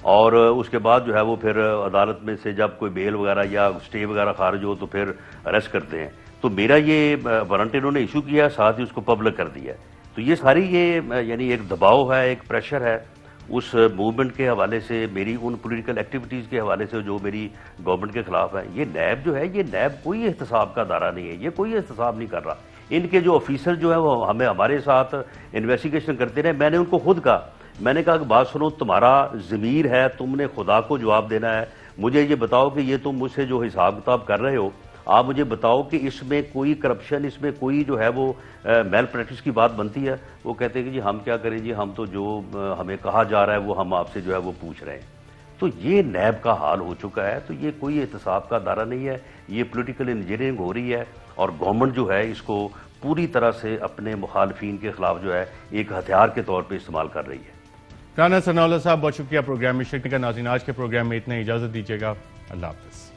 اور اس کے بعد جو ہے وہ پھر عدالت میں سے جب کوئی بیل وغیرہ یا سٹے وغیرہ خارج ہو تو پھر اریسٹ کرتے ہیں۔ تو میرا یہ وارنٹ انہوں نے ایشو کیا، ساتھ ہی اس کو پبلک کر دیا. تو یہ ساری یہ یعنی ایک دباؤ ہے، ایک پریشر ہے اس موومنٹ کے حوالے سے، میری ان پولیٹیکل ایکٹیویٹیز کے حوالے سے جو میری گورنمنٹ کے خلاف ہے. یہ نیب جو ہے، یہ نیب کوئی احتساب کا دائرہ نہیں ہے، یہ کوئی احتساب نہیں کر رہا. ان کے جو آفیسر جو ہیں وہ ہمارے ساتھ انویسٹیگیشن کرتے رہے. میں نے ان کو خود کہا، میں نے کہا کہ بات سنو، تمہارا ضمیر ہے، تم نے خدا کو جواب دینا ہے. مجھے یہ بتاؤ کہ یہ تم مجھ سے جو حساب کتاب کر رہے ہو، آپ مجھے بتاؤ کہ اس میں کوئی کرپشن، اس میں کوئی جو ہے وہ میل پریکٹس کی بات بنتی ہے. وہ کہتے ہیں کہ جی ہم کیا کریں جی، ہم تو جو ہمیں کہا جا رہا ہے وہ ہم آپ سے جو ہے وہ پوچھ رہے ہیں. تو یہ نیب کا حال ہو چکا ہے. تو یہ کوئی احتساب کا دائرہ نہیں ہے، یہ پولیٹیکل انجینئرنگ ہو رہی ہے، اور گورنمنٹ جو ہے اس کو پوری طرح سے اپنے مخالفین کے خلاف جو ہے ایک ہتھیار کے طور پہ استعمال کر رہی ہے. رانا ثناء اللہ صاحب بہت شکریہ پروگرام میں شرکت کا. ناظرین آج کے پروگرام میں اتنا، اجازت دیجیے گا. اللہ حافظ.